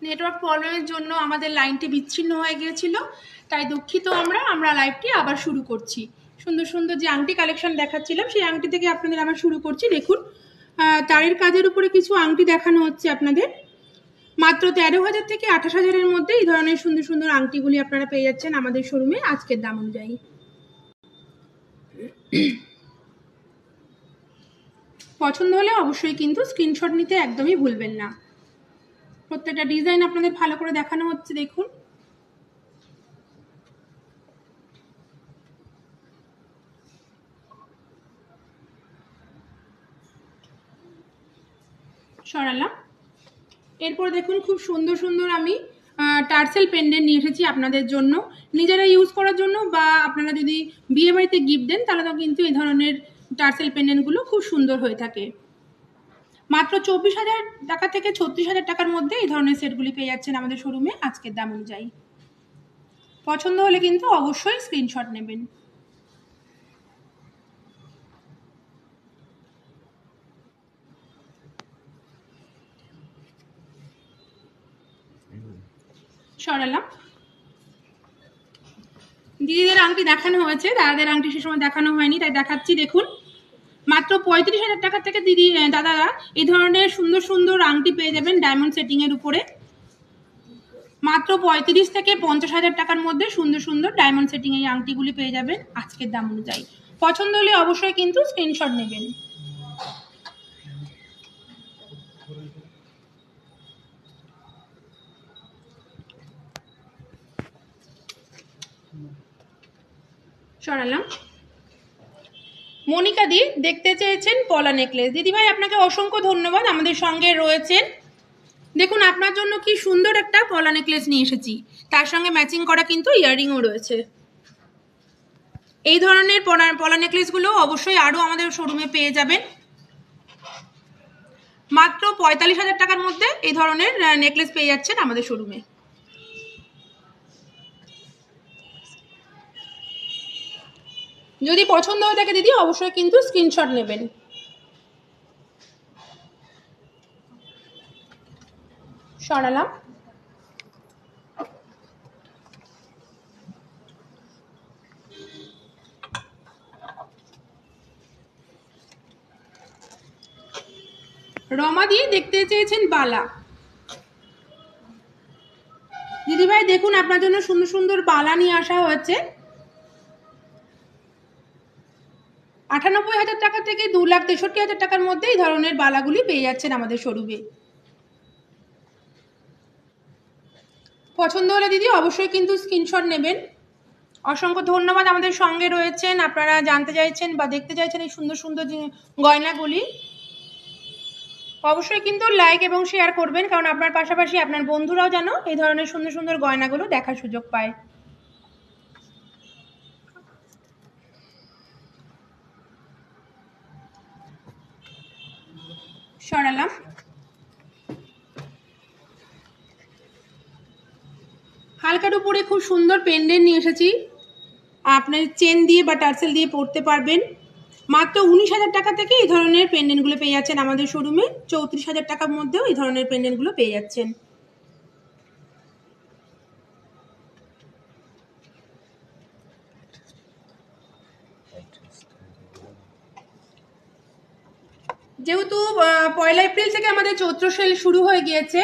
Network প্রবলেমের জন্য আমাদের লাইনটি বিচ্ছিন্ন হয়ে গিয়েছিল, তাই দুঃখিত। আমরা লাইভটি আবার শুরু করছি। সুন্দর সুন্দর যে আংটি কালেকশন দেখাচ্ছিলাম সেই আংটি থেকে আপনাদের আবার শুরু করছি। দেখুন, তারের কাজের উপরে কিছু আংটি দেখানো হচ্ছে আপনাদের। মাত্র 13,000 থেকে 28,000-এর মধ্যে এই ধরনের সুন্দর সুন্দর আংটিগুলি আপনারা পেয়ে যাচ্ছেন আমাদের শোরুমে আজকের দাম অনুযায়ী। পছন্দ হলে অবশ্যই কিন্তু স্ক্রিনশট নিতে একদমই ভুলবেন না। প্রত্যেকটা ডিজাইন আপনাদের ভালো করে দেখানো হচ্ছে। দেখুন, সরালাম। এরপর দেখুন, খুব সুন্দর সুন্দর আমি টার্সেল পেন্ডেন্ট নিয়ে এসেছি আপনাদের জন্য, নিজেরা ইউজ করার জন্য, বা আপনারা যদি বিয়ে বাড়িতে গিফট দেন তাহলে তো কিন্তু এই ধরনের টার্সেল পেন্ডেন্টগুলো খুব সুন্দর হয়ে থাকে। মাত্র 24,000 টাকা থেকে 36,000 টাকার মধ্যে এই ধরনের সেটগুলি পেয়ে যাচ্ছেন আমাদের শোরুমে আজকের দাম অনুযায়ী। পছন্দ হলে কিন্তু অবশ্যই স্ক্রিনশট নেবেন। সরালাম। দিদিদের আংটি দেখানো হয়েছে, দাদাদের আংটি সে সময় দেখানো হয়নি, তাই দেখাচ্ছি। দেখুন, মাত্র 35,000 টাকা থেকে দাদারা এই ধরনের সুন্দর সুন্দর আংটি পেয়ে যাবেন ডায়মন্ড সেটিং এর উপরে। মাত্র 35 থেকে 50,000 টাকার মধ্যে সুন্দর সুন্দর ডায়মন্ড সেটিং এই আংটিগুলি পেয়ে যাবেন আজকের দাম অনুযায়ী। পছন্দ হলে অবশ্যই কিন্তু স্ক্রিনশট নেবেন। সরালাম। মনিকা দি দেখতে চেয়েছেন পলা নেকলেস। দিদিভাই আপনাকে অসংখ্য ধন্যবাদ, আমাদের সঙ্গে রয়েছেন। দেখুন, আপনার জন্য কি সুন্দর একটা পলা নেকলেস নিয়ে এসেছি, তার সঙ্গে ম্যাচিং করা কিন্তু ইয়াররিংও রয়েছে। এই ধরনের পলা নেকলেসগুলো অবশ্যই আরও আমাদের শোরুমে পেয়ে যাবেন। মাত্র 45,000 টাকার মধ্যে এই ধরনের নেকলেস পেয়ে যাচ্ছেন আমাদের শোরুমে। যদি পছন্দ হয়ে থাকে দিদি অবশ্যই কিন্তু স্ক্রিনশট নেবেন। সরালাম। রমা দিয়ে দেখতে চেয়েছেন বালা। দিদিভাই দেখুন, আপনার জন্য সুন্দর সুন্দর বালা নিয়ে আসা হয়েছে। 98,000 টাকা থেকে 2,63,000 টাকার মধ্যে এই ধরনের বালাগুলি পেয়ে যাচ্ছেন আমাদের শোরুমে। পছন্দ হলে দিদি অবশ্যই কিন্তু স্ক্রিনশট নেবেন। অসংখ্য ধন্যবাদ, আমাদের সঙ্গে রয়েছেন। আপনারা জানতে চাইছেন বা দেখতে চাইছেন এই সুন্দর সুন্দর গয়নাগুলি, অবশ্যই কিন্তু লাইক এবং শেয়ার করবেন, কারণ আপনার পাশাপাশি আপনার বন্ধুরাও যেন এই ধরনের সুন্দর সুন্দর গয়নাগুলো দেখার সুযোগ পায়। সরালাম। হালকার উপরে খুব সুন্দর পেন্ডেন্ট নিয়ে এসেছি, আপনার চেন দিয়ে বা টার্সেল দিয়ে পরতে পারবেন। মাত্র 19,000 টাকা থেকে এই ধরনের পেন্ডেন্টগুলো পেয়ে যাচ্ছেন আমাদের শোরুমে। 34,000 টাকার মধ্যেও এই ধরনের পেন্ডেন্টগুলো পেয়ে যাচ্ছেন। যেহেতু 1 এপ্রিল থেকে আমাদের চৈত্র সেল শুরু হয়ে গিয়েছে,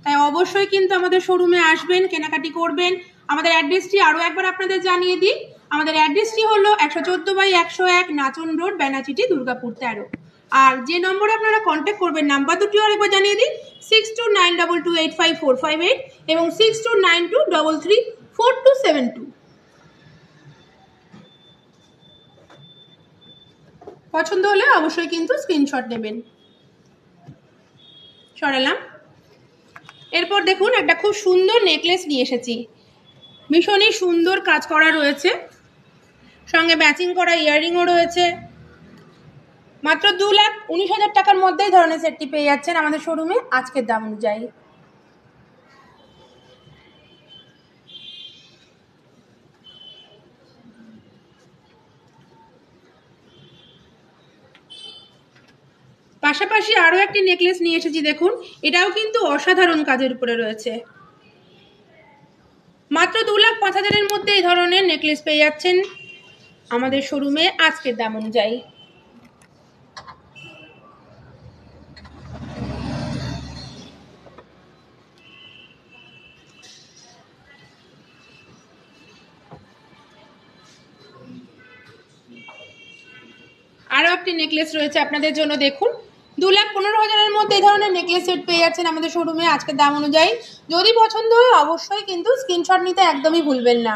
তাই অবশ্যই কিন্তু আমাদের শোরুমে আসবেন, কেনাকাটি করবেন। আমাদের অ্যাড্রেসটি আরও একবার আপনাদের জানিয়ে দিই। আমাদের অ্যাড্রেসটি হলো 114/101 নাচন রোড, বেনাচিটি, দুর্গাপুর 13। আর যে নম্বরে আপনারা কন্ট্যাক্ট করবেন, নাম্বার দুটিও আরেকবার জানিয়ে দিই, 6292285458 এবং 6292334272। পছন্দ হলে অবশ্যই কিন্তু স্ক্রিনশট নেবেন। সরালাম। এরপর দেখুন, একটা খুব সুন্দর নেকলেস নিয়ে এসেছি, ভীষণই সুন্দর কাজ করা রয়েছে, সঙ্গে ম্যাচিং করা ইয়াররিংও রয়েছে। মাত্র 2,19,000 টাকার মধ্যেই ধরনের সেটটি পেয়ে যাচ্ছেন আমাদের শোরুমে আজকের দাম অনুযায়ী। পাশাপাশি আরও একটি নেকলেস নিয়ে এসেছি দেখুন, এটাও কিন্তু অসাধারণ কাজের উপরে রয়েছে। মাত্র 2,05,000-এর মধ্যে এই ধরনের নেকলেস পেয়ে যাচ্ছেন আমাদের শোরুমে আজকের দাম অনুযায়ী। আরও একটি নেকলেস রয়েছে আপনাদের জন্য দেখুন, 2,15,000-এর মধ্যে এই ধরনের নেকলেস সেট পেয়ে যাচ্ছেন আমাদের শোরুমে আজকের দাম অনুযায়ী। যদি পছন্দ হয় অবশ্যই কিন্তু স্ক্রিনশট নিতে একদমই ভুলবেন না।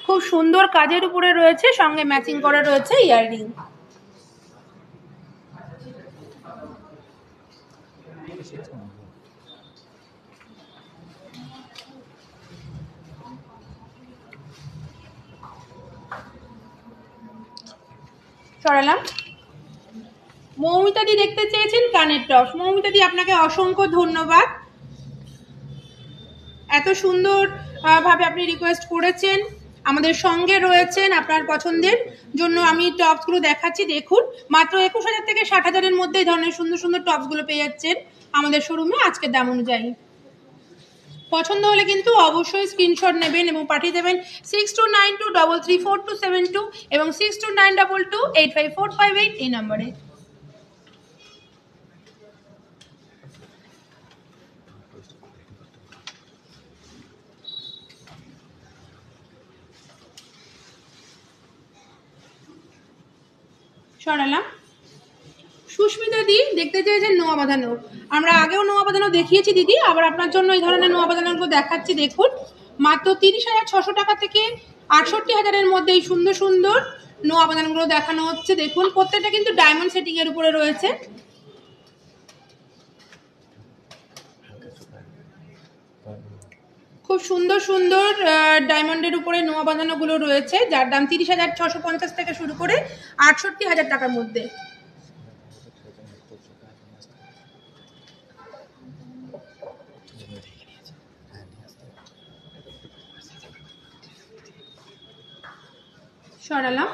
খুব সুন্দর কাজের উপরে রয়েছে, সঙ্গে ম্যাচিং করা রয়েছে ইয়াররিং। সরালাম। মৌমিতাদি দেখতে চেয়েছেন কানের টপস। মৌমিতাদি আপনাকে অসংখ্য ধন্যবাদ, এত সুন্দর ভাবে আপনি রিকোয়েস্ট করেছেন, আমাদের সঙ্গে রয়েছেন। আপনার পছন্দের জন্য আমি টপসগুলো দেখাচ্ছি দেখুন, মাত্র 21,000 থেকে 60,000-এর মধ্যে এই ধরনের সুন্দর সুন্দর টপসগুলো পেয়ে যাচ্ছেন আমাদের শোরুমে আজকের দাম অনুযায়ী। পছন্দ হলে কিন্তু অবশ্যই স্ক্রিনশট নেবেন এবং পাঠিয়ে দেবেন 6292334272 এবং 6292285458 এই নম্বরে। সরালাম। সুস্মিতা দি দেখতে চেয়েছেন নোয়া বাঁধানো। আমরা আগেও নোয়া বাঁধানো দেখিয়েছি দিদি, আবার আপনার জন্য এই ধরনের নোয়া বাঁধানোগুলো দেখাচ্ছি দেখুন। মাত্র 30,600 টাকা থেকে 68,000-এর মধ্যে এই সুন্দর সুন্দর নোয়া বাঁধানোগুলো দেখানো হচ্ছে দেখুন। প্রত্যেকটা কিন্তু ডায়মন্ড সেটিংয়ের উপরে রয়েছে। খুব সুন্দর সুন্দর ডায়মন্ডের উপরে নোয়া বাঁধানোগুলো রয়েছে, যার দাম 30,650 থেকে শুরু করে 68,000 টাকার মধ্যে। সরালাম।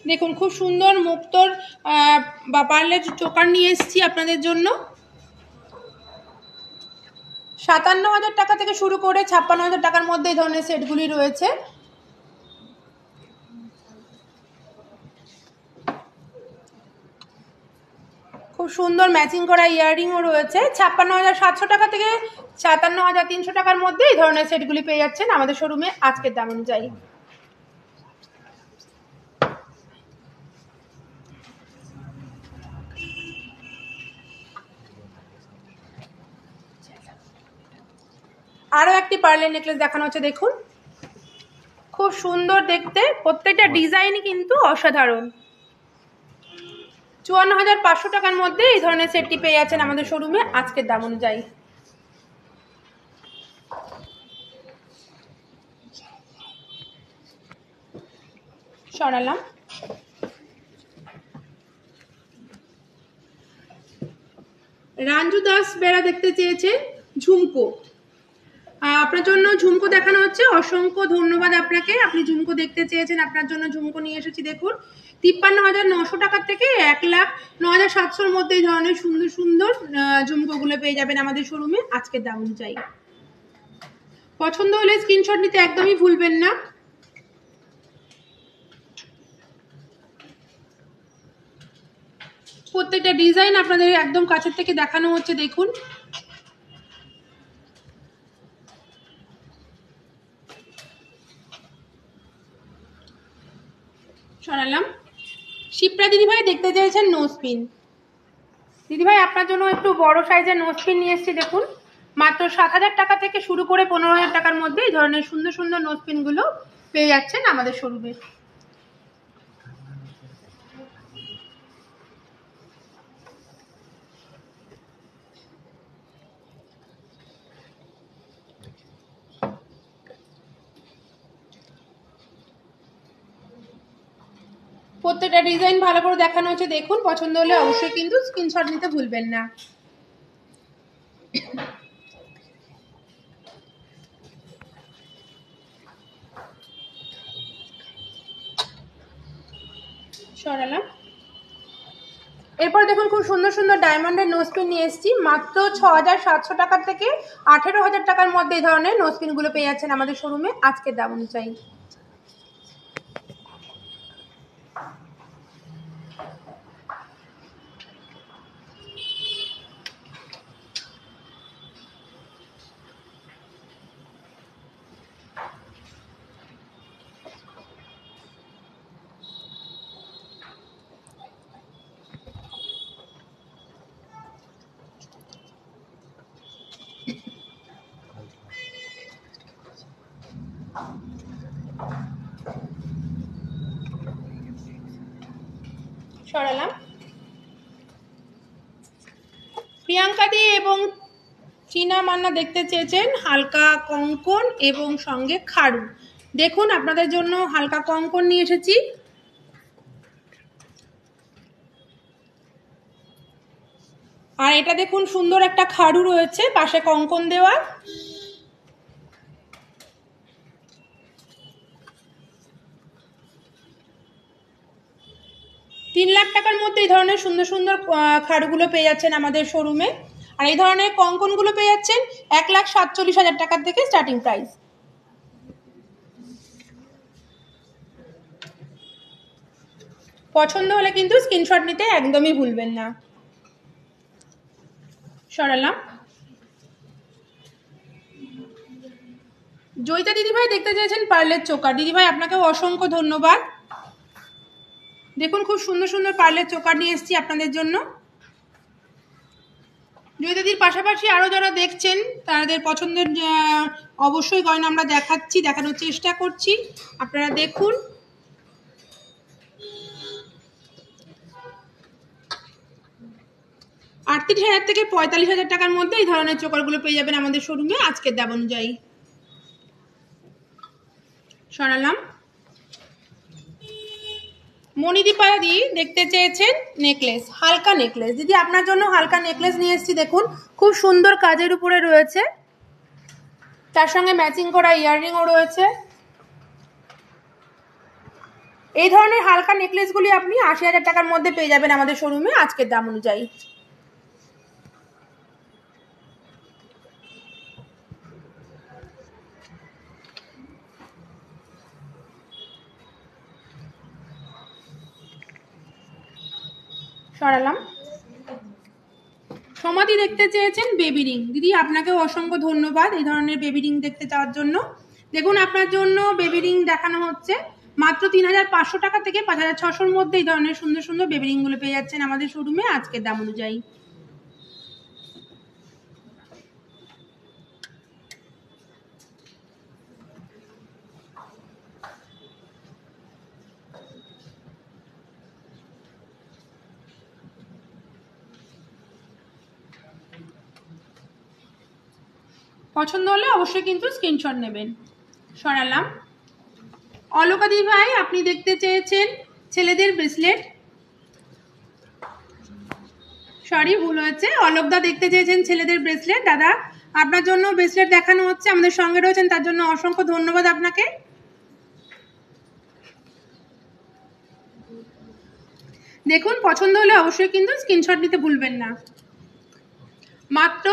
দেখুন খুব সুন্দর মুক্তোর বা পার্লের চোকার নিয়ে এসেছি আপনাদের জন্য। 57,000 টাকা থেকে শুরু করে 56,000 টাকার মধ্যে এই ধরনের সেটগুলি রয়েছে। খুব সুন্দর ম্যাচিং করা ইয়াররিংও রয়েছে। 56,700 টাকা থেকে 57,300 টাকার মধ্যে এই ধরনের সেটগুলি পেয়ে যাচ্ছেন আমাদের শোরুমে আজকের দাম অনুযায়ী। আরও একটি পার্লের নেকলেস দেখানো হচ্ছে দেখুন, খুব সুন্দর দেখতে, প্রত্যেকটা ডিজাইনই কিন্তু অসাধারণ। 54,500 টাকার মধ্যে এই ধরনের সেটটি পেয়ে যাচ্ছেন আমাদের শোরুমে আজকের দাম অনুযায়ী। সরালাম। রাঞ্জু দাস বেড়া দেখতে চেয়েছেন ঝুমকো। আপনার জন্য ঝুমকো দেখানো হচ্ছে, অসংখ্য ধন্যবাদ আপনাকে, আপনি ঝুমকো দেখতে চেয়েছেন, আপনার জন্য ঝুমকো নিয়ে এসেছি দেখুন। 53,900 টাকার থেকে 1,09,700-র মধ্যে এই ধরনের সুন্দর সুন্দর ঝুমকোগুলো পেয়ে যাবেন আমাদের শোরুমে আজকের দাম অনুযায়ী। পছন্দ হলে স্ক্রিনশট নিতে একদমই ভুলবেন না। প্রত্যেকটা ডিজাইন আপনাদের একদম কাছের থেকে দেখানো হচ্ছে দেখুন। সরালাম। শিপ্রা দিদিভাই দেখতে চেয়েছেন নোজপিন। দিদিভাই আপনার জন্য একটু বড় সাইজের নোজপিন নিয়ে এসেছি দেখুন, মাত্র 7,000 টাকা থেকে শুরু করে 15,000 টাকার মধ্যে এই ধরনের সুন্দর সুন্দর নোজপিনগুলো পেয়ে যাচ্ছেন আমাদের শোরুমে। প্রত্যেকটা ডিজাইন ভালো করে দেখানো হচ্ছে, দেখুন। পছন্দ হলে অবশ্যই কিন্তু স্ক্রিনশট নিতে ভুলবেন না। সরালাম। এরপর দেখুন খুব সুন্দর সুন্দর ডায়মন্ডের নোজপিন নিয়ে এসেছি। মাত্র ৬,৭০০ টাকা থেকে ১৮,০০০ টাকার মধ্যে এই ধরনের নোজপিনগুলো পেয়ে যাচ্ছেন আমাদের শোরুমে আজকের দাম অনুযায়ী। সরালাম। প্রিয়াঙ্কা দি এবং চীনা মান্না দেখতে চেয়েছেন হালকা কঙ্কন এবং সঙ্গে খাড়ু। দেখুন আপনাদের জন্য হালকা কঙ্কন নিয়ে এসেছি। আর এটা দেখুন সুন্দর একটা খাড়ু রয়েছে, পাশে কঙ্কন দেওয়া। তিন লাখ টাকার মধ্যে এই ধরনের সুন্দর সুন্দর খাড়ুগুলো পেয়ে যাচ্ছেন আমাদের শোরুমে। আর এই ধরনের কঙ্কনগুলো পেয়ে যাচ্ছেন ১,৪৭,০০০ টাকার থেকে স্টার্টিং প্রাইস। পছন্দ হলে কিন্তু স্ক্রিনশট নিতে একদমই ভুলবেন না। সরালাম। জয়িতা দিদিভাই দেখতে চেয়েছেন পার্লের চোকার। দিদিভাই আপনাকেও অসংখ্য ধন্যবাদ। দেখুন খুব সুন্দর সুন্দর পার্লের চোকার নিয়ে এসেছি আপনাদের জন্য। জয়িতাদির পাশাপাশি আরও যারা দেখছেন তাদের পছন্দের অবশ্যই গয়না আমরা দেখানোর চেষ্টা করছি, আপনারা দেখুন। ৳৩৮,০০০ থেকে ৪৫,০০০ টাকার মধ্যে এই ধরনের চোকারগুলো পেয়ে যাবেন আমাদের শোরুমে আজকের দাম অনুযায়ী। সরালাম। মণিদীপা দি দেখতে চেয়েছেন নেকলেস, হালকা নেকলেস। দিদি আপনার জন্য হালকা নেকলেস নিয়ে এসেছি। দেখুন খুব সুন্দর কাজের উপরে রয়েছে, তার সঙ্গে ম্যাচিং করা ইয়াররিংও রয়েছে। এই ধরনের হালকা নেকলেসগুলি আপনি ৮০,০০০ টাকার মধ্যে পেয়ে যাবেন আমাদের শোরুমে আজকের দাম অনুযায়ী। সরালাম। সমাধি দেখতে চেয়েছেন বেবি রিং। দিদি আপনাকেও অসংখ্য ধন্যবাদ এই ধরনের বেবি রিং দেখতে চাওয়ার জন্য। দেখুন আপনার জন্য বেবি রিং দেখানো হচ্ছে মাত্র ৩,৫০০ টাকা থেকে ৫,৬০০-র মধ্যে এই ধরনের সুন্দর সুন্দর বেবি রিংগুলো পেয়ে যাচ্ছেন আমাদের শোরুমে আজকের দাম অনুযায়ী। পছন্দ হলে অবশ্যই কিন্তু স্ক্রিনশট নেবেন। সরালাম। অলকা দি ভাই আপনি দেখতে চেয়েছেন ছেলেদের ব্রেসলেট। সরি ভুল হয়েছে, অলোকদা দেখতে চেয়েছেন ছেলেদের ব্রেসলেট। দাদা আপনার জন্য ব্রেসলেট দেখানো হচ্ছে, আমাদের সঙ্গে রয়েছেন তার জন্য অসংখ্য ধন্যবাদ আপনাকে। দেখুন পছন্দ হলে অবশ্যই কিন্তু স্ক্রিনশট নিতে ভুলবেন না। মাত্র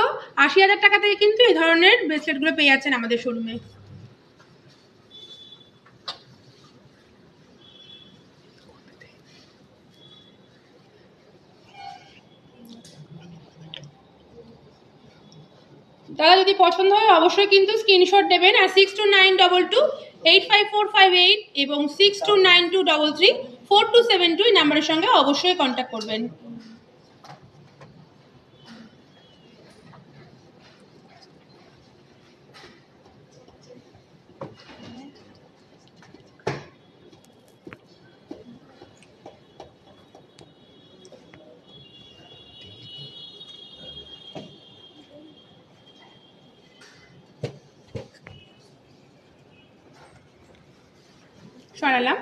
৮০,০০০ টাকা থেকে কিন্তু এই ধরনের ব্রেসলেটগুলো পেয়ে যাচ্ছেন আমাদের শোরুমে। দাদা যদি পছন্দ হয় অবশ্যই কিন্তু স্ক্রিনশট দেবেন। আর 6292285458 এবং 6292334272 এই নাম্বারের সঙ্গে অবশ্যই কন্ট্যাক্ট করবেন। সরালাম।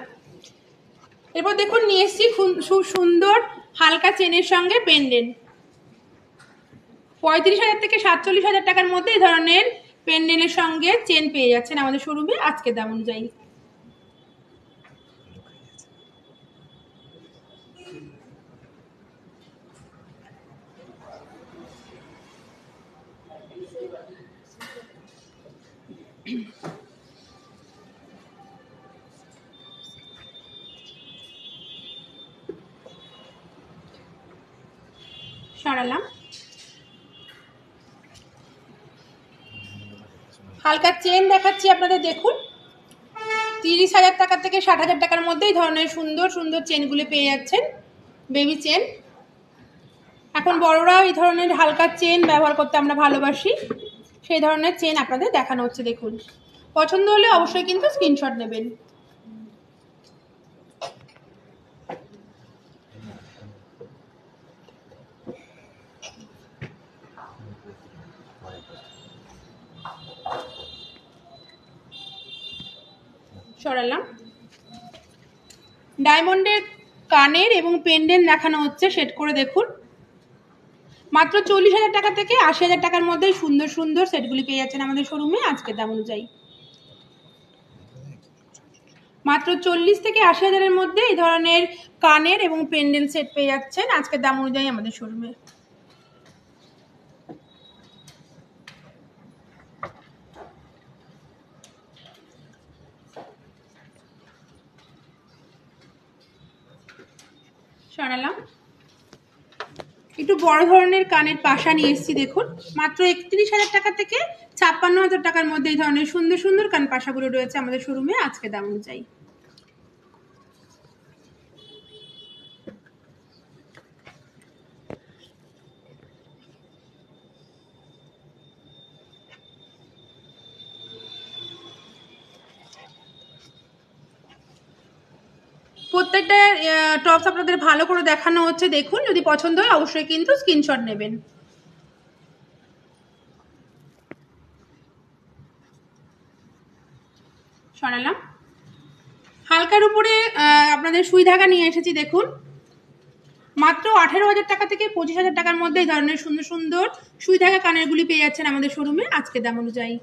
এরপর দেখুন নিয়ে এসছি খুব সুন্দর হালকা চেনের সঙ্গে পেন্ডেন্ট। 35,000 থেকে 47,000 টাকার মধ্যে এই ধরনের পেন্ডেন্টের সঙ্গে চেন পেয়ে যাচ্ছেন আমাদের শোরুমে আজকে দাম অনুযায়ী। সরালাম। হালকা চেন দেখাচ্ছি আপনাদের, দেখুন 30,000 টাকা থেকে 60,000 টাকার মধ্যে এই ধরনের সুন্দর সুন্দর চেনগুলি পেয়ে যাচ্ছেন, বেবি চেন। এখন বড়রাও এই ধরনের হালকা চেন ব্যবহার করতে আমরা ভালোবাসি, সেই ধরনের চেন আপনাদের দেখানো হচ্ছে। দেখুন, পছন্দ হলে অবশ্যই কিন্তু স্ক্রিনশট নেবেন। সরালাম। ডায়মন্ডের কানের এবং পেন্ডেন্ট দেখানো হচ্ছে, সেট করে দেখুন। মাত্র 40,000 টাকা থেকে 80,000 টাকার মধ্যে সুন্দর সুন্দর সেটগুলি পেয়ে যাচ্ছেন আমাদের শোরুমে আজকে দাম অনুযায়ী। মাত্র 40 থেকে 80,000-এর মধ্যে এই ধরনের কানের এবং পেন্ডেন্ট সেট পেয়ে যাচ্ছেন আজকের দাম অনুযায়ী আমাদের শোরুমে। সরালাম। একটু বড় ধরনের কানের পাশা নিয়ে এসেছি, দেখুন মাত্র 31,000 টাকা থেকে 56,000 টাকার মধ্যে এই ধরনের সুন্দর সুন্দর কান পাশাগুলো রয়েছে আমাদের শোরুমে আজকে দাম অনুযায়ী। প্রত্যেকটা টপস আপনাদের ভালো করে দেখানো হচ্ছে, দেখুন যদি পছন্দ হয় অবশ্যই কিন্তু স্ক্রিনশট নেবেন। সরালাম। হালকার উপরে আপনাদের সুই ধাগা নিয়ে এসেছি, দেখুন মাত্র 18,000 টাকা থেকে 25,000 টাকার মধ্যে এই ধরনের সুন্দর সুন্দর সুই ধাগা কানেরগুলি পেয়ে যাচ্ছেন আমাদের শোরুমে আজকে দাম অনুযায়ী।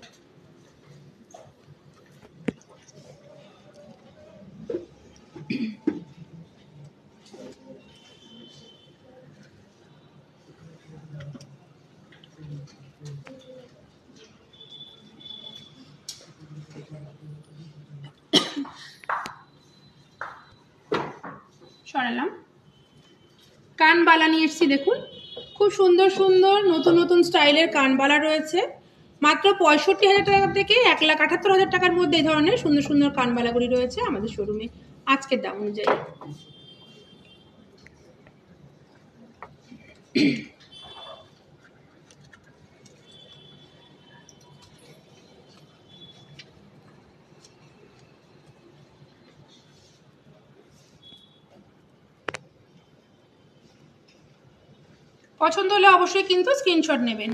সরালাম। কানবালা নিয়ে এসেছি, দেখুন খুব সুন্দর সুন্দর নতুন নতুন স্টাইলের কানবালা রয়েছে। মাত্র 65,000 টাকা থেকে 1,78,000 টাকার মধ্যে এই ধরনের সুন্দর সুন্দর কানবালাগুলি রয়েছে আমাদের শোরুমে আজকের দাম অনুযায়ী। পছন্দ হলে অবশ্যই কিন্তু স্ক্রিনশট নেবেন।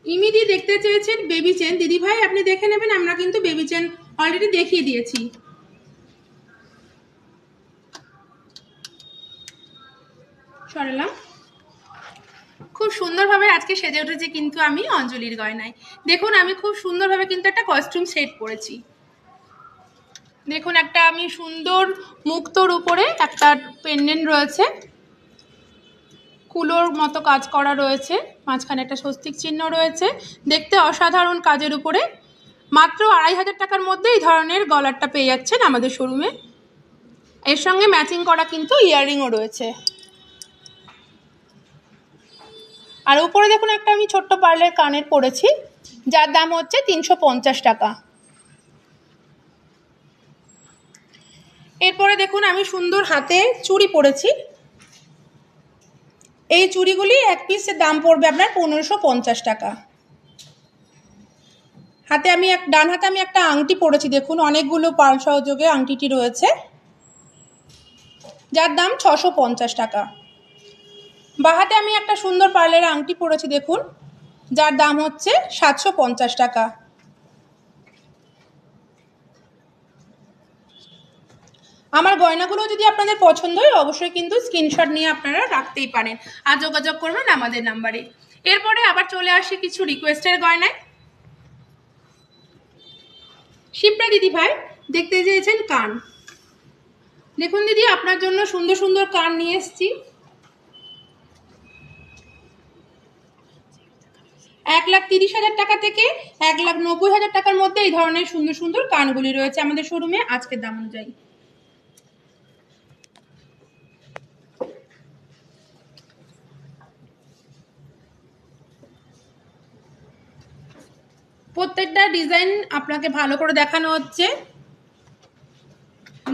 ইমিদি দেখতে চেয়েছেন বেবি চেন, দিদি ভাই আপনি দেখে নেবেন, আমরা কিন্তু বেবি চেন অলরেডি দেখিয়ে দিয়েছি। সরালাম। খুব সুন্দরভাবে আজকে সেজে উঠেছে কিন্তু আমি অঞ্জলির গয়নায়। দেখুন আমি খুব সুন্দরভাবে কিন্তু একটা কস্টিউম সেট পরেছি। দেখুন একটা আমি সুন্দর মুক্তোর উপরে একটা পেন্ডেন্ট রয়েছে, কুলোর মতো কাজ করা রয়েছে, মাঝখানে একটা স্বস্তিক চিহ্ন রয়েছে, দেখতে অসাধারণ কাজের উপরে। মাত্র 2,500 টাকার মধ্যে এই ধরনের গলারটা পেয়ে যাচ্ছেন আমাদের শোরুমে। এর সঙ্গে ম্যাচিং করা কিন্তু ইয়াররিংও রয়েছে। আর উপরে দেখুন একটা আমি ছোট্ট পার্লের কানের পরেছি, যার দাম হচ্ছে 350 টাকা। এরপরে দেখুন আমি সুন্দর হাতে চুড়ি পরেছি। এই চুড়িগুলি এক পিসের দাম পড়বে আপনার 1550 টাকা। হাতে আমি ডান হাতে আমি একটা আংটি পরেছি, দেখুন অনেকগুলো পাল সহযোগে আংটিটি রয়েছে, যার দাম 650 টাকা। বাহাতে আমি একটা সুন্দর পার্লের আংটি পরেছি দেখুন, যার দাম হচ্ছে 750 টাকা। আমার গয়নাগুলো যদি আপনাদের পছন্দ হয় অবশ্যই কিন্তু স্ক্রিনশট নিয়ে আপনারা রাখতেই পারেন আর যোগাযোগ করবেন আমাদের নাম্বারে। এরপরে আবার চলে আসি কিছু রিকোয়েস্টের গয়নায়। শিপ্রা দিদি ভাই দেখতে চেয়েছেন কান। দেখুন দিদি, আপনার জন্য সুন্দর সুন্দর কান নিয়ে এসেছি। 1,30,000 টাকা থেকে 1,90,000 টাকার মধ্যে এই ধরনের সুন্দর সুন্দর কানগুলি রয়েছে আমাদের শোরুমে আজকের দাম অনুযায়ী। প্রত্যেকটা ডিজাইন আপনাকে ভালো করে দেখানো হচ্ছে,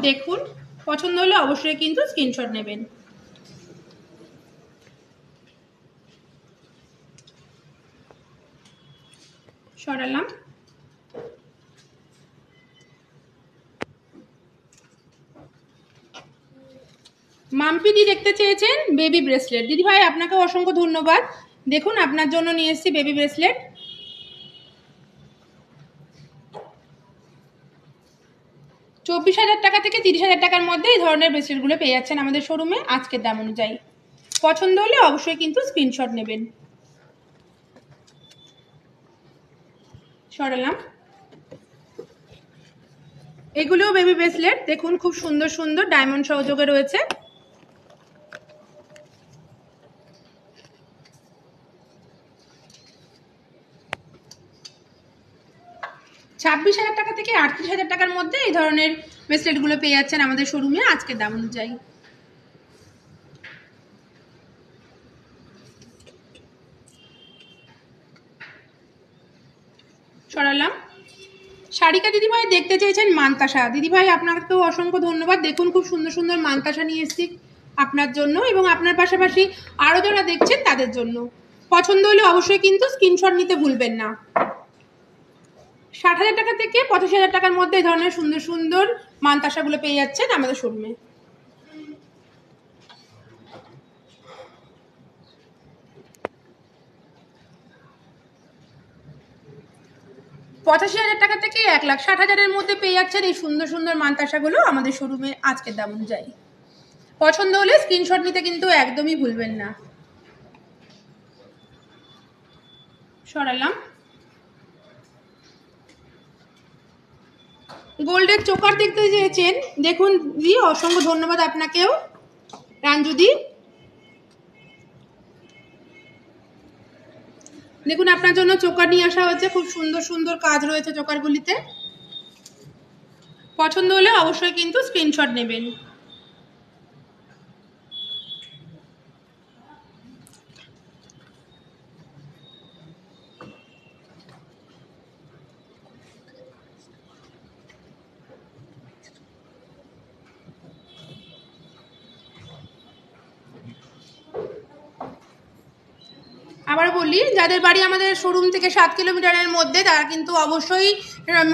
দেখুন। পছন্দ হলে অবশ্যই কিন্তু স্ক্রিনশট নেবেন। সরালাম। মাম্পিদি দেখতে চেয়েছেন বেবি ব্রেসলেট। দিদি ভাই আপনাকে অসংখ্য ধন্যবাদ। দেখুন আপনার জন্য নিয়ে এসেছি বেবি ব্রেসলেট। 24,000 টাকা থেকে 30,000 টাকার মধ্যে এই ধরনের ব্রেসলেটগুলো পেয়ে যাচ্ছেন আমাদের শোরুমে আজকের দাম অনুযায়ী। পছন্দ হলে অবশ্যই কিন্তু স্ক্রিনশট নেবেন। সরালাম। এগুলোও বেবি ব্রেসলেট, দেখুন খুব সুন্দর সুন্দর ডায়মন্ড সহযোগে রয়েছে। 26,000 টাকা থেকে 38,000 টাকার মধ্যে এই ধরনের ব্রেসলেটগুলো পেয়ে যাচ্ছেন আমাদের শোরুমে আজকের দাম অনুযায়ী। সরালাম। শারিকা দিদিভাই দেখতে চেয়েছেন মানতাসা। দিদিভাই আপনাকেও অসংখ্য ধন্যবাদ। দেখুন খুব সুন্দর সুন্দর মানতাসা নিয়ে এসেছি আপনার জন্য এবং আপনার পাশাপাশি আরও যারা দেখছেন তাদের জন্য। পছন্দ হলে অবশ্যই কিন্তু স্ক্রিনশট নিতে ভুলবেন না। 60,000 টাকা থেকে 85,000 টাকার মধ্যে এই ধরনের সুন্দর সুন্দর মানতাসাগুলো পেয়ে যাচ্ছেন আমাদের শোরুমে। $85,000 টাকা থেকে 1,60,000-এর মধ্যে পেয়ে যাচ্ছেন এই সুন্দর সুন্দর মানতাসাগুলো আমাদের শোরুমে আজকের দাম অনুযায়ী। পছন্দ হলে স্ক্রিনশট নিতে কিন্তু একদমই ভুলবেন না। সরালাম। গোল্ডের চোকার দেখতে চেয়েছেন, দেখুন দি অসংখ্য ধন্যবাদ আপনাকেও রাঞ্জুদি। দেখুন আপনার জন্য চোকার নিয়ে আসা হচ্ছে, খুব সুন্দর সুন্দর কাজ রয়েছে চোকারগুলিতে। পছন্দ হলে অবশ্যই কিন্তু স্ক্রিনশট নেবেন। আবার বলি, যাদের বাড়ি আমাদের শোরুম থেকে 7 কিলোমিটারের মধ্যে তারা কিন্তু অবশ্যই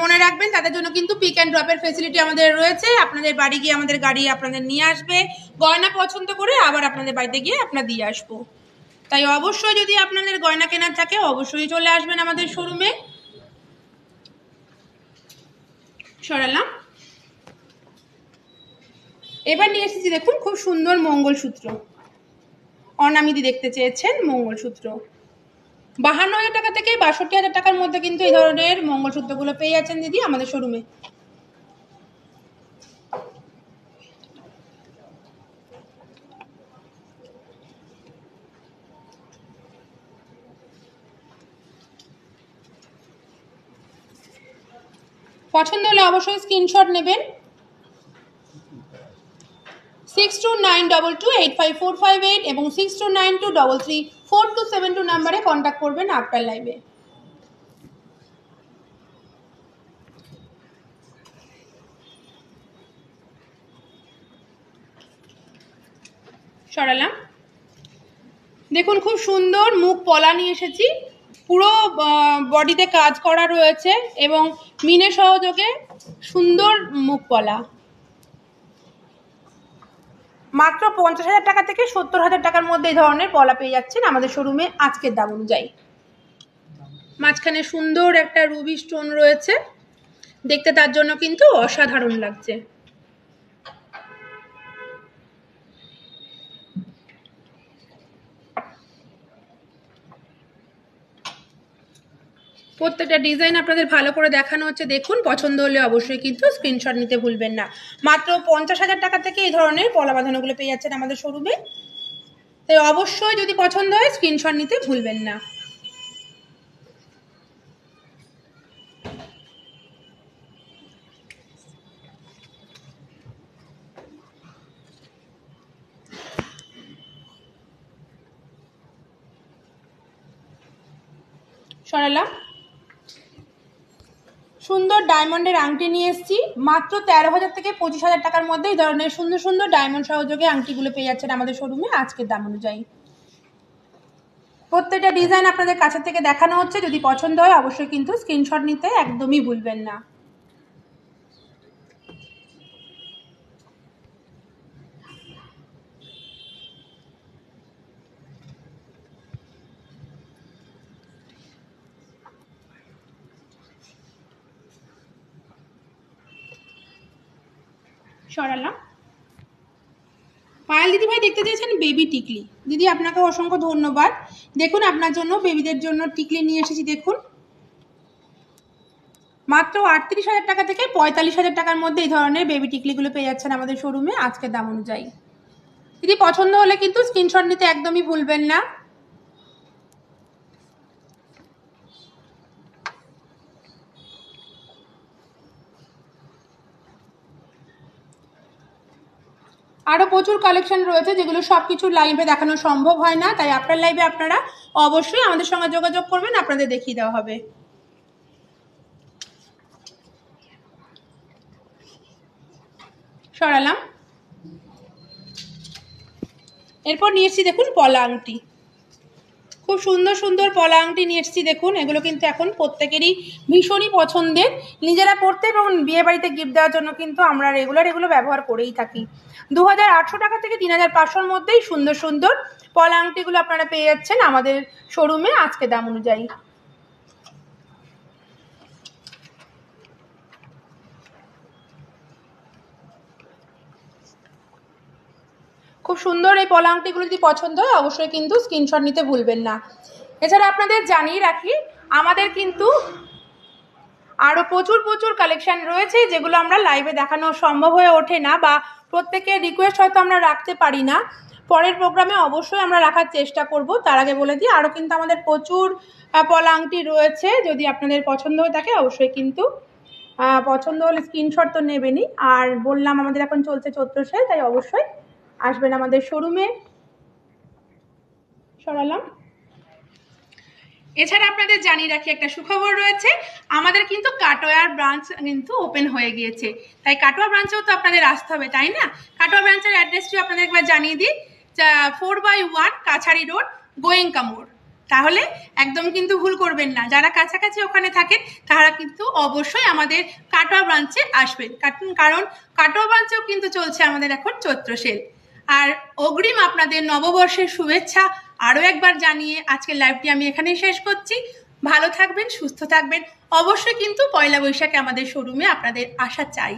মনে রাখবেন তাদের জন্য কিন্তু পিক অ্যান্ড ড্রপের ফেসিলিটি আমাদের রয়েছে। আপনাদের বাড়ি গিয়ে আমাদের গাড়ি আপনাদের নিয়ে আসবে, গয়না পছন্দ করে আবার আপনাদের বাড়িতে গিয়ে আপনারা দিয়ে আসবো। তাই অবশ্যই যদি আপনাদের গয়না কেনার থাকে অবশ্যই চলে আসবেন আমাদের শোরুমে। সরালাম। এবার নিয়ে এসেছি দেখুন খুব সুন্দর মঙ্গলসূত্র। অনামিদি দেখতে চেয়েছেন মঙ্গলসূত্র। 52,000 টাকা থেকে 62,000 টাকার মধ্যে কিন্তু এই ধরনের মঙ্গলসূত্রগুলো পেয়ে যাচ্ছেন দিদি আমাদের শোরুমে। পছন্দ হলে অবশ্যই স্ক্রিনশট নেবেন। 6292285458 এবং 6292334272 নাম্বারে কন্ট্যাক্ট করবেন আপনার লাইভে। সরালাম। দেখুন খুব সুন্দর মুখ পলা নিয়ে এসেছি, পুরো বডিতে কাজ করা রয়েছে এবং মিনে সহযোগে সুন্দর মুখ পলা। মাত্র 50,000 টাকা থেকে 70,000 টাকার মধ্যে এই ধরনের পলা পেয়ে যাচ্ছেন আমাদের শোরুমে আজকের দাম অনুযায়ী। মাঝখানে সুন্দর একটা রুবি স্টোন রয়েছে, দেখতে তার জন্য কিন্তু অসাধারণ লাগছে। প্রত্যেকটা ডিজাইন আপনাদের ভালো করে দেখানো হচ্ছে, দেখুন। পছন্দ হলে অবশ্যই কিন্তু স্ক্রিনশট নিতে ভুলবেন না। মাত্র 50,000 টাকা থেকে এই ধরনের পলা বাঁধানোগুলো পেয়ে যাচ্ছেন আমাদের শোরুমে, তাই অবশ্যই যদি পছন্দ হয় স্ক্রিনশট নিতে ভুলবেন না। সরালাম। সুন্দর ডায়মন্ডের আংটি নিয়ে এসেছি, মাত্র 13,000 থেকে 25,000 টাকার মধ্যে এই ধরনের সুন্দর সুন্দর ডায়মন্ড সহযোগে আংটিগুলো পেয়ে যাচ্ছেন আমাদের শোরুমে আজকের দাম অনুযায়ী। প্রত্যেকটা ডিজাইন আপনাদের কাছে থেকে দেখানো হচ্ছে, যদি পছন্দ হয় অবশ্যই কিন্তু স্ক্রিনশট নিতে একদমই ভুলবেন না। সরালাম। পায়েল দিদি ভাই দেখতে চেয়েছেন বেবি টিকলি। দিদি আপনাকে অসংখ্য ধন্যবাদ। দেখুন আপনার জন্য বেবিদের জন্য টিকলি নিয়ে এসেছি। দেখুন মাত্র 38,000 টাকা থেকে 45,000 টাকার মধ্যে এই ধরনের বেবি টিকলিগুলো পেয়ে যাচ্ছেন আমাদের শোরুমে আজকের দাম অনুযায়ী। দিদি পছন্দ হলে কিন্তু স্ক্রিনশট নিতে একদমই ভুলবেন না। আরও প্রচুর কালেকশন রয়েছে যেগুলো সব কিছু লাইভে দেখানো সম্ভব হয় না, তাই আপনার লাইভে আপনারা অবশ্যই আমাদের সঙ্গে যোগাযোগ করবেন, আপনাদের দেখিয়ে দেওয়া হবে। সরালাম। এরপর নিয়ে এসেছি দেখুন পলা আংটি, খুব সুন্দর সুন্দর পলা আংটি নিয়ে এসেছি। দেখুন এগুলো কিন্তু এখন প্রত্যেকেরই ভীষণই পছন্দের, নিজেরা পড়তে এবং বিয়ে বাড়িতে গিফট দেওয়ার জন্য কিন্তু আমরা রেগুলার এগুলো ব্যবহার করেই থাকি। 2,800 টাকা থেকে 3,500-র মধ্যেই সুন্দর সুন্দর পলা আংটিগুলো আপনারা পেয়ে যাচ্ছেন আমাদের শোরুমে আজকে দাম অনুযায়ী। খুব সুন্দর এই পলা আংটিগুলো যদি পছন্দ হয় অবশ্যই কিন্তু স্ক্রিনশট নিতে ভুলবেন না। এছাড়া আপনাদের জানিয়ে রাখি আমাদের কিন্তু আরও প্রচুর প্রচুর কালেকশন রয়েছে যেগুলো আমরা লাইভে দেখানো সম্ভব হয়ে ওঠে না, বা প্রত্যেকের রিকোয়েস্ট হয়তো আমরা রাখতে পারি না। পরের প্রোগ্রামে অবশ্যই আমরা রাখার চেষ্টা করব। তার আগে বলে দিই আরও কিন্তু আমাদের প্রচুর পলা আংটি রয়েছে, যদি আপনাদের পছন্দ হয়ে থাকে অবশ্যই কিন্তু পছন্দ হলে স্ক্রিনশট তো নেবেনই। আর বললাম আমাদের এখন চলছে চৈত্র সেল, তাই অবশ্যই আসবেন আমাদের শোরুমে। সরালাম। এছাড়া আপনাদের জানিয়ে রাখি একটা সুখবর রয়েছে, আমাদের কিন্তু কাটোয়ার ব্রাঞ্চ কিন্তু ওপেন হয়ে গিয়েছে, তাই কাটোয়া ব্রাঞ্চেও তো আপনাদের আসতে হবে, তাই না? কাটোয়া ব্রাঞ্চের অ্যাড্রেসটিও আপনাদের একবার জানিয়ে দিই, 4/1 কাছারি রোড, গোয়েঙ্কা মোড়। তাহলে একদম কিন্তু ভুল করবেন না, যারা কাছাকাছি ওখানে থাকেন তারা কিন্তু অবশ্যই আমাদের কাটোয়া ব্রাঞ্চে আসবেন, কারণ কাটোয়া ব্রাঞ্চেও কিন্তু চলছে আমাদের এখন চৈত্র সেল। আর অগ্রিম আপনাদের নববর্ষের শুভেচ্ছা আরও একবার জানিয়ে আজকের লাইভটি আমি এখানেই শেষ করছি। ভালো থাকবেন, সুস্থ থাকবেন, অবশ্যই কিন্তু পয়লা বৈশাখে আমাদের শোরুমে আপনাদের আসা চাই।